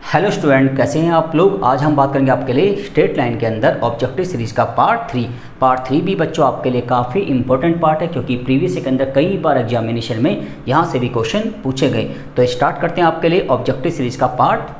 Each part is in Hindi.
हेलो स्टूडेंट, कैसे हैं आप लोग। आज हम बात करेंगे आपके लिए स्ट्रेट लाइन के अंदर ऑब्जेक्टिव सीरीज का पार्ट थ्री भी बच्चों आपके लिए काफ़ी इंपॉर्टेंट पार्ट है, क्योंकि प्रीवियस के अंदर कई बार एग्जामिनेशन में यहाँ से भी क्वेश्चन पूछे गए। तो स्टार्ट करते हैं आपके लिए ऑब्जेक्टिव सीरीज का पार्ट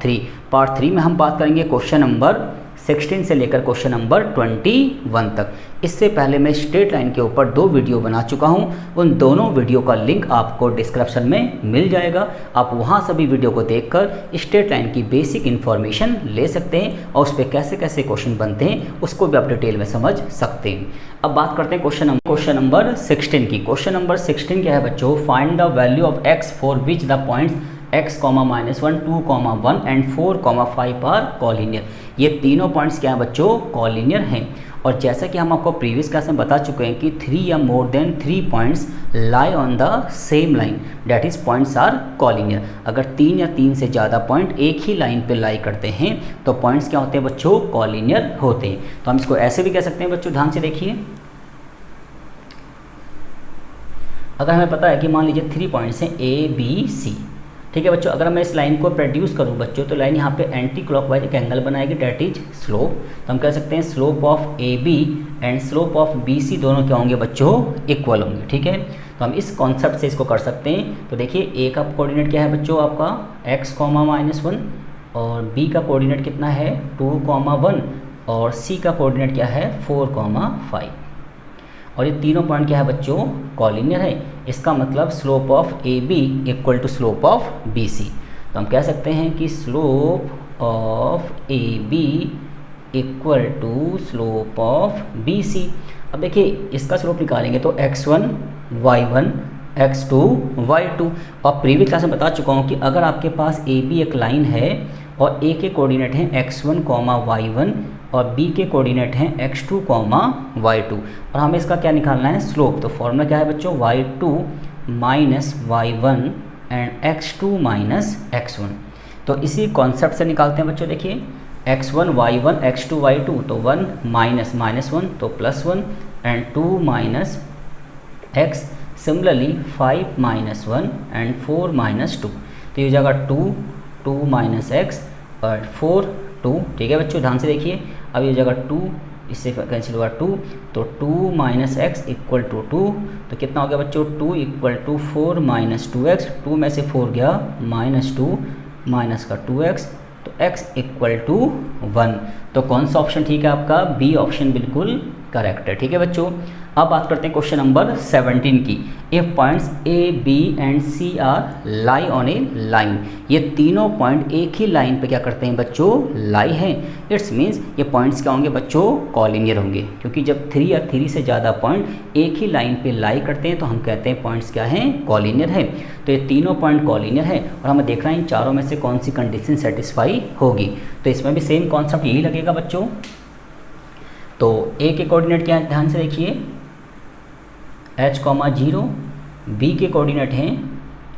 थ्री में हम बात करेंगे क्वेश्चन नंबर 16 से लेकर क्वेश्चन नंबर 21 तक। इससे पहले मैं स्ट्रेट लाइन के ऊपर 2 वीडियो बना चुका हूं। उन दोनों वीडियो का लिंक आपको डिस्क्रिप्शन में मिल जाएगा। आप वहां सभी वीडियो को देखकर स्ट्रेट लाइन की बेसिक इन्फॉर्मेशन ले सकते हैं और उस पर कैसे कैसे क्वेश्चन बनते हैं उसको भी आप डिटेल में समझ सकते हैं। अब बात करते हैं क्वेश्चन नंबर 16 की। क्वेश्चन नंबर 16 क्या है बच्चों, find the value of x for which the points x, -1, 2, 1 and 4, 5 are collinear. ये तीनों पॉइंट्स क्या हैं बच्चों, कॉलिनियर हैं। और जैसा कि हम आपको प्रीवियस क्लास में बता चुके हैं कि 3 या more than 3 points lie on the same line, that is points are collinear. अगर 3 या 3 से ज़्यादा पॉइंट एक ही लाइन पे लाई करते हैं तो पॉइंट्स क्या होते हैं बच्चों, कॉलिनियर होते हैं। तो हम इसको ऐसे भी कह सकते हैं बच्चों, ध्यान से देखिए। अगर हमें पता है कि मान लीजिए 3 पॉइंट्स हैं ABC, ठीक है बच्चों। अगर मैं इस लाइन को प्रोड्यूस करूं बच्चों तो लाइन यहाँ पे एंटी क्लॉकवाइज एक एंगल बनाएगी, डेट इज स्लोप। तो हम कह सकते हैं slope of AB and slope of BC दोनों क्या होंगे बच्चों, इक्वल होंगे। ठीक है, तो हम इस कॉन्सेप्ट से इसको कर सकते हैं। तो देखिए A का कोऑर्डिनेट क्या है बच्चों आपका x, -1 और B का कोऑर्डिनेट कितना है 2, 1 और C का कोऑर्डिनेट क्या है 4, 5। और ये तीनों पॉइंट क्या है बच्चों, कॉलिनियर है। इसका मतलब slope of AB equal to slope of BC। तो हम कह सकते हैं कि slope of AB equal to slope of BC। अब देखिए इसका स्लोप निकालेंगे तो x1 y1 x2 y2। और प्रीवियस क्लास में बता चुका हूँ कि अगर आपके पास AB एक लाइन है और A के कोऑर्डिनेट हैं x1, y1 और B के कोऑर्डिनेट हैं x2, y2 और हमें इसका क्या निकालना है, स्लोप। तो फॉर्मूला क्या है बच्चों, y2 minus y1 and x2 minus x1। तो इसी कॉन्सेप्ट से निकालते हैं बच्चों। देखिए x1 y1 x2 y2, तो 1 माइनस -1 तो +1 and 2 minus x। Similarly 5 -1 and 4 -2, तो ये हो जाएगा 2 माइनस x और 4 2। ठीक है बच्चों, ध्यान से देखिए। अब ये जगह 2 इससे कैंसिल होगा 2, तो 2 माइनस एक्स इक्वल टू 2। तो कितना हो गया बच्चों, 2 इक्वल टू 4 माइनस 2x। 2 में से 4 गया -2 माइनस का 2x, तो x इक्वल टू 1। तो कौन सा ऑप्शन ठीक है आपका, बी ऑप्शन बिल्कुल करेक्ट है। ठीक है बच्चों, अब बात करते हैं क्वेश्चन नंबर 17 की। If points A, B and C are lie on a line, ये तीनों पॉइंट एक ही लाइन पे क्या करते हैं बच्चों, लाई हैं। इट्स मीन्स ये पॉइंट्स क्या होंगे बच्चों, कॉलिनियर होंगे। क्योंकि जब 3 या 3 से ज़्यादा पॉइंट एक ही लाइन पे लाई करते हैं तो हम कहते हैं पॉइंट्स क्या हैं, कॉलिनियर है। तो ये तीनों पॉइंट कॉलिनियर है और हमें देखना है इन चारों में से कौन सी कंडीशन सेटिस्फाई होगी। तो इसमें भी सेम कॉन्सेप्ट यही लगेगा बच्चों। तो A के कोऑर्डिनेट क्या है, ध्यान से देखिए h, 0। B के कोऑर्डिनेट हैं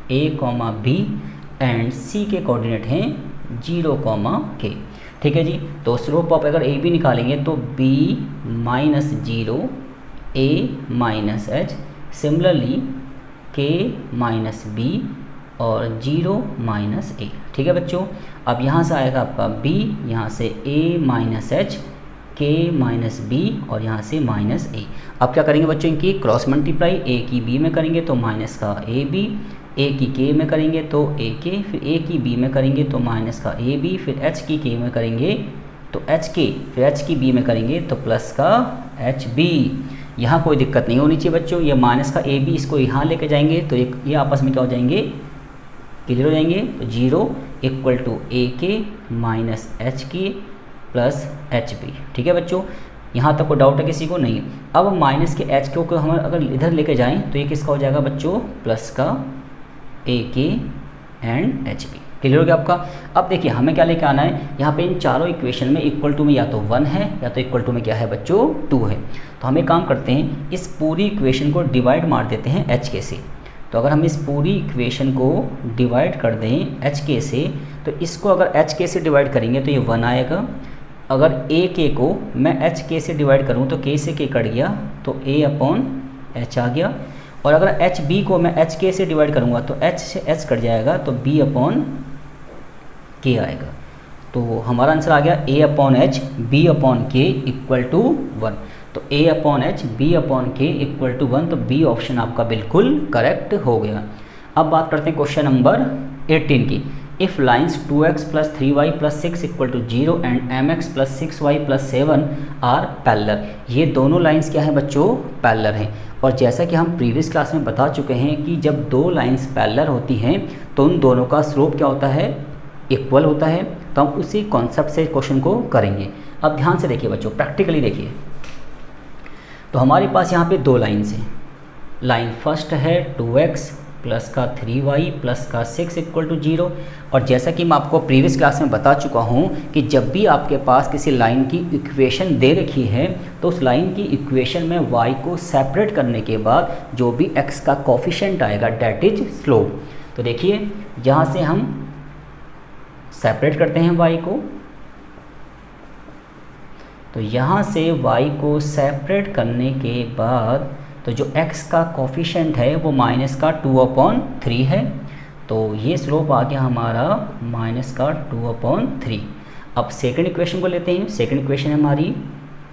A, B एंड C के कोऑर्डिनेट हैं 0, K। ठीक है जी। तो स्लोप ऑफ अगर AB निकालेंगे तो B minus 0 A minus H, similarly K minus B और 0 माइनस A। ठीक है बच्चों, अब यहाँ से आएगा आपका B, यहाँ से A minus H, K minus B और यहाँ से माइनस A। अब क्या करेंगे बच्चों, इनकी क्रॉस मल्टीप्लाई, A की B में करेंगे तो माइनस का AB, A की K में करेंगे तो AK, फिर A की B में करेंगे तो माइनस का AB, फिर H की K में करेंगे तो HK, फिर H की B में करेंगे तो प्लस का HB। यहाँ कोई दिक्कत नहीं होनी चाहिए बच्चों। ये माइनस का AB इसको यहाँ लेके जाएंगे तो ये आपस में क्या हो जाएंगे, क्लियर हो जाएंगे। तो 0 equal to AK minus HK plus HB। ठीक है बच्चों, यहाँ तक कोई डाउट है किसी को, नहीं। अब माइनस के H को हम अगर इधर लेके जाएं तो ये किसका हो जाएगा बच्चों, प्लस का AK एंड HB। क्लियर हो गया आपका। अब देखिए हमें क्या लेके आना है, यहाँ पे इन चारों इक्वेशन में इक्वल टू में या तो 1 है या तो इक्वल टू में क्या है बच्चों, 2 है। तो हम एक काम करते हैं, इस पूरी इक्वेशन को डिवाइड मार देते हैं HK से। तो अगर हम इस पूरी इक्वेशन को डिवाइड कर दें HK से, तो इसको अगर HK से डिवाइड करेंगे तो ये 1 आएगा। अगर AK को मैं HK से डिवाइड करूँ तो K से K कट गया तो A अपॉन H आ गया। और अगर HB को मैं HK से डिवाइड करूँगा तो H से H कट जाएगा तो B अपॉन K आएगा। तो हमारा आंसर आ गया a upon H B upon K equal to 1। तो a upon H B upon K equal to 1, तो बी ऑप्शन आपका बिल्कुल करेक्ट हो गया। अब बात करते हैं क्वेश्चन नंबर 18 की। If lines 2x plus 3y plus 6 equal to 0 and mx plus 6y plus 7 are parallel. ये दोनों लाइन्स क्या हैं बच्चों? पैरेलल हैं। और जैसा कि हम प्रीवियस क्लास में बता चुके हैं कि जब दो लाइन्स पैरेलल होती हैं तो उन दोनों का स्लोप क्या होता है? इक्वल होता है। तो हम उसी कॉन्सेप्ट से क्वेश्चन को करेंगे। अब ध्यान से देखिए बच्चों, प्रैक्टिकली देखिए। तो हमारे पास यहाँ पे दो लाइन्स हैं। लाइन फर्स्ट है 2x प्लस का 3y प्लस का 6 इक्वल टू 0। और जैसा कि मैं आपको प्रीवियस क्लास में बता चुका हूँ कि जब भी आपके पास किसी लाइन की इक्वेशन दे रखी है तो उस लाइन की इक्वेशन में y को सेपरेट करने के बाद जो भी x का कोफिशिएंट आएगा डेट इज स्लोप। तो देखिए जहाँ से हम सेपरेट करते हैं y को, तो यहाँ से y को सेपरेट करने के बाद तो जो x का कोफिशिएंट है वो माइनस का 2/3 है। तो ये स्लोप आ गया हमारा माइनस का 2/3। अब सेकंड इक्वेशन को लेते हैं। सेकंड इक्वेशन है हमारी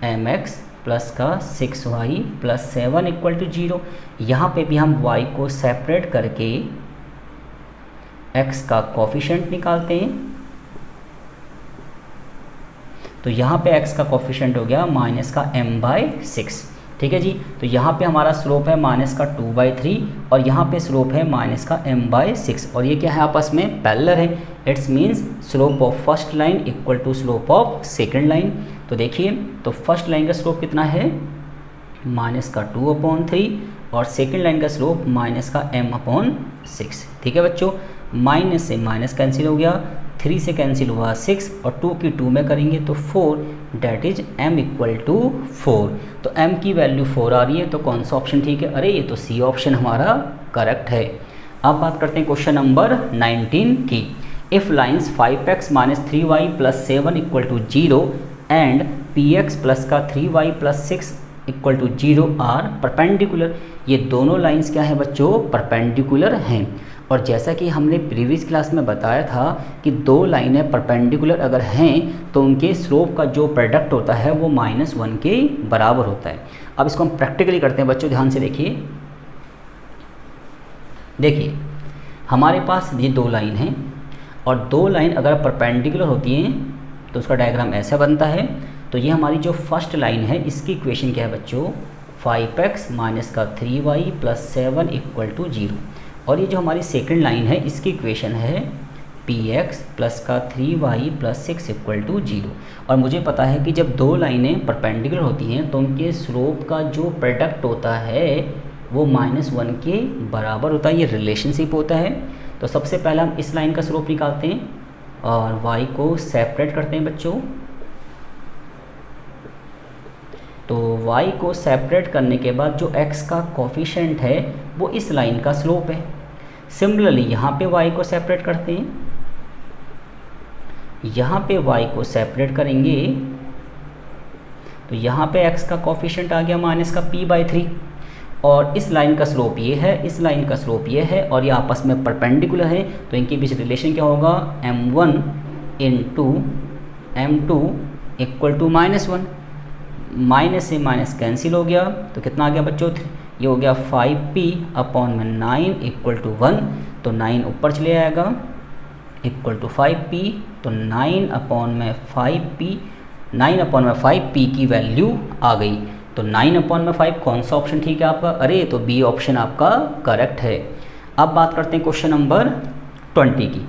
mx प्लस का 6y प्लस 7 इक्वल टू 0। यहाँ पे भी हम y को सेपरेट करके x का कोफिशिएंट निकालते हैं। तो यहाँ पे x का कोफिशिएंट हो गया माइनस का m/6। ठीक है जी। तो यहाँ पे हमारा स्लोप है माइनस का 2/3 और यहाँ पे स्लोप है माइनस का m/6। और ये क्या है? आपस में पैरेलल है। It's means slope of first line equal to slope of second line. तो देखिए, तो फर्स्ट लाइन का स्लोप कितना है? माइनस का 2/3 और सेकंड लाइन का स्लोप माइनस का m/6। ठीक है बच्चों, माइनस से माइनस कैंसिल हो गया, 3 से कैंसिल हुआ 6 और 2 की 2 में करेंगे तो 4, that is m equal to 4। तो m की वैल्यू 4 आ रही है। तो कौन सा ऑप्शन ठीक है? अरे ये तो सी ऑप्शन हमारा करेक्ट है। अब बात करते हैं क्वेश्चन नंबर 19 की। If lines 5x minus 3y plus 7 equal to 0 and px plus का 3y plus 6 equal to 0 are perpendicular. ये दोनों लाइन्स क्या है बच्चों? परपेंडिकुलर हैं। और जैसा कि हमने प्रीवियस क्लास में बताया था कि दो लाइनें परपेंडिकुलर अगर हैं तो उनके स्लोप का जो प्रोडक्ट होता है वो -1 के बराबर होता है। अब इसको हम प्रैक्टिकली करते हैं बच्चों, ध्यान से देखिए। देखिए हमारे पास ये दो लाइन हैं और दो लाइन अगर परपेंडिकुलर होती हैं तो उसका डायग्राम ऐसा बनता है। तो ये हमारी जो फर्स्ट लाइन है इसकी इक्वेशन क्या है बच्चों? 5x माइनस का 3y प्लस 7 इक्वल टू 0। और ये जो हमारी सेकंड लाइन है इसकी इक्वेशन है px प्लस का 3y प्लस 6 इक्वल टू 0। और मुझे पता है कि जब दो लाइनें परपेंडिकुलर होती हैं तो उनके स्लोप का जो प्रोडक्ट होता है वो -1 के बराबर होता है। ये रिलेशनशिप होता है। तो सबसे पहले हम इस लाइन का स्लोप निकालते हैं और y को सेपरेट करते हैं बच्चों। तो y को सेपरेट करने के बाद जो x का कोफिशिएंट है वो इस लाइन का स्लोप है। सिमिलरली यहाँ पे y को सेपरेट करते हैं, यहाँ पे y को सेपरेट करेंगे तो यहाँ पे x का कोफिशिएंट आ गया माइनस का p/3 और इस लाइन का स्लोप ये है, इस लाइन का स्लोप ये है और ये आपस में परपेंडिकुलर है। तो इनके बीच रिलेशन क्या होगा? m1 into m2 equal to -1। Minus से माइनस कैंसिल हो गया तो कितना आ गया बच्चों? ये हो गया 5p/9 इक्वल टू 1। तो 9 ऊपर चले आएगा इक्वल टू 5p। तो 9/5p की वैल्यू आ गई। तो 9/5 कौन सा ऑप्शन ठीक है आपका? अरे तो बी ऑप्शन आपका करेक्ट है। अब बात करते हैं क्वेश्चन नंबर 20 की।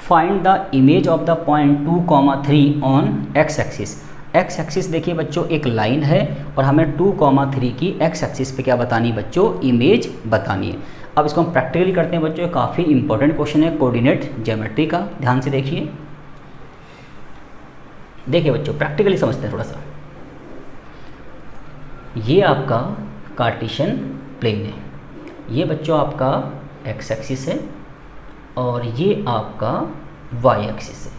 Find the image of the point 2,3 on x axis. x axis देखिए बच्चों एक लाइन है और हमें 2,3 की x एक्सिस पे क्या बतानी बच्चों? इमेज बतानी है। अब इसको हम प्रैक्टिकली करते हैं बच्चों। काफ़ी इंपॉर्टेंट क्वेश्चन है कोऑर्डिनेट ज्योमेट्री का, ध्यान से देखिए। देखिए बच्चों प्रैक्टिकली समझते हैं थोड़ा सा। ये आपका कार्टेशियन प्लेन है, ये बच्चों आपका x एक्सिस है और ये आपका y एक्सिस है।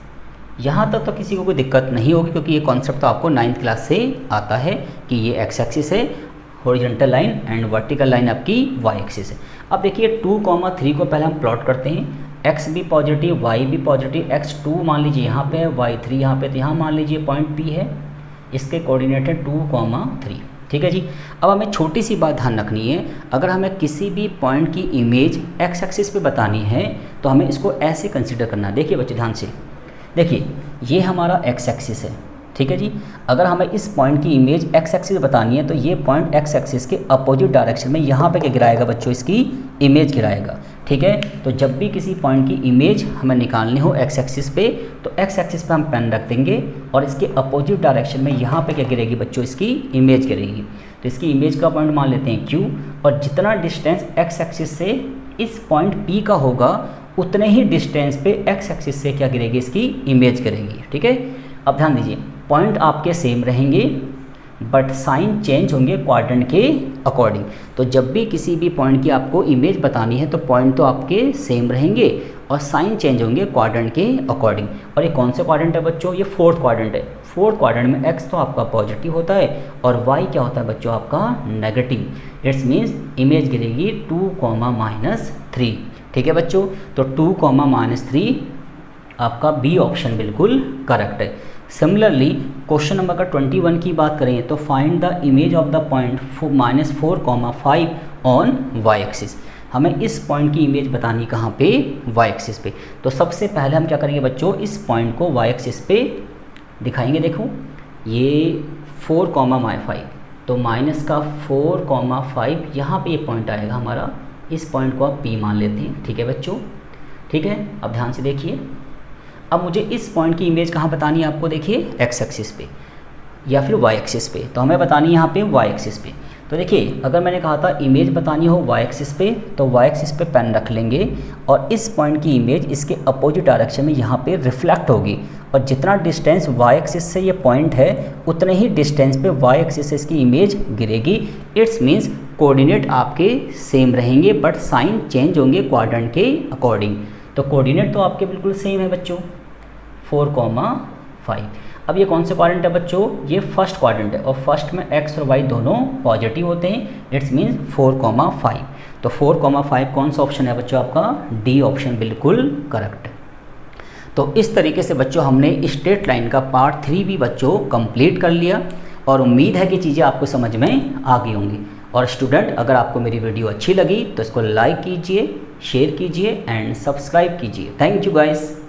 यहाँ तक तो किसी को कोई दिक्कत नहीं होगी क्योंकि ये कॉन्सेप्ट तो आपको 9th क्लास से आता है कि ये x एक्सिस है, horizontal line and vertical line आपकी y एक्सिस है। अब देखिए 2,3 को पहले हम प्लॉट करते हैं। x भी पॉजिटिव, y भी पॉजिटिव, x2 मान लीजिए यहाँ पे है, y3 यहाँ पे, तो यहाँ मान लीजिए पॉइंट P है, इसके कोऑर्डिनेट है 2,3। ठीक है जी। अब हमें छोटी सी बात ध्यान रखनी है, अगर हमें किसी भी पॉइंट की इमेज x एक्सिस पे बतानी है तो हमें इसको ऐसे कंसीडर करना है। देखिए बच्चे ध्यान से, देखिए ये हमारा x एक्सिस है, ठीक है जी। अगर हमें इस पॉइंट की इमेज x एक्सिस बतानी है तो ये पॉइंट x एक्सिस के अपोजिट डायरेक्शन में यहाँ पे क्या गिराएगा बच्चों, इसकी इमेज गिराएगा। ठीक है, तो जब भी किसी पॉइंट की इमेज हमें निकालनी हो x एक्सिस पे तो x एक्सिस पे हम पेन रख देंगे और इसके अपोजिट डायरेक्शन में यहाँ पे क्या गिरेगी बच्चों, इसकी इमेज गिरेगी। तो इसकी इमेज का पॉइंट मान लेते हैं Q, और जितना डिस्टेंस x एक्सिस से इस पॉइंट P का होगा उतने ही डिस्टेंस पे x एक्सिस से क्या गिरेगी, इसकी इमेज गिरेगी। ठीक है, अब ध्यान दीजिए, पॉइंट आपके सेम रहेंगे बट साइन चेंज होंगे क्वाड्रेंट के अकॉर्डिंग। तो जब भी किसी भी पॉइंट की आपको इमेज बतानी है तो पॉइंट तो आपके सेम रहेंगे और साइन चेंज होंगे क्वाड्रेंट के अकॉर्डिंग। और ये कौन से क्वाड्रेंट है बच्चों, ये फोर्थ क्वाड्रेंट है। फोर्थ क्वाड्रेंट में x तो आपका पॉजिटिव होता है और y क्या होता है बच्चों, आपका नेगेटिव। इट्स मीन्स इमेज गिरेगी 2,-3। ठीक है बच्चों, तो 2,-3 आपका बी ऑप्शन बिल्कुल करेक्ट है। सिमिलरली क्वेश्चन नंबर का 21 की बात करें तो find the image of the point -4,5 on y axis. हमें इस पॉइंट की इमेज बतानी कहाँ पे, y एक्सिस पे। तो सबसे पहले हम क्या करेंगे बच्चों, इस पॉइंट को y एक्सिस पे दिखाएंगे। देखो ये 4,5, तो माइनस का 4,5 यहाँ पे ये पॉइंट आएगा हमारा, इस पॉइंट को आप P मान लेते हैं। ठीक है बच्चों, ठीक है। अब ध्यान से देखिए, अब मुझे इस पॉइंट की इमेज कहाँ बतानी है आपको, देखिए x एक्सिस पे या फिर y एक्सिस पे। तो हमें बतानी है यहाँ पे y एक्सिस पे। तो देखिए अगर मैंने कहा था इमेज बतानी हो y एक्सिस पे तो y एक्सिस पे पेन रख लेंगे और इस पॉइंट की इमेज इसके अपोजिट डायरेक्शन में यहाँ पे रिफ्लेक्ट होगी, और जितना डिस्टेंस y एक्सिस से ये पॉइंट है उतने ही डिस्टेंस पे y एक्सिस से इसकी इमेज गिरेगी। इट्स मीन्स कोऑर्डिनेट आपके सेम रहेंगे बट साइन चेंज होंगे क्वाड्रेंट के अकॉर्डिंग। तो कोऑर्डिनेट तो आपके बिल्कुल सेम है बच्चों, 4,5। अब ये कौन से क्वाड्रेंट है बच्चों, ये फर्स्ट क्वाड्रेंट है और फर्स्ट में x और y दोनों पॉजिटिव होते हैं। It's means 4,5। तो 4,5 कौन सा ऑप्शन है बच्चों, आपका डी ऑप्शन बिल्कुल करेक्ट है। तो इस तरीके से बच्चों हमने स्ट्रेट लाइन का पार्ट 3 भी बच्चों कंप्लीट कर लिया और उम्मीद है कि चीज़ें आपको समझ में आ गई होंगी। और स्टूडेंट अगर आपको मेरी वीडियो अच्छी लगी तो इसको लाइक कीजिए, शेयर कीजिए एंड सब्सक्राइब कीजिए। Thank you guys.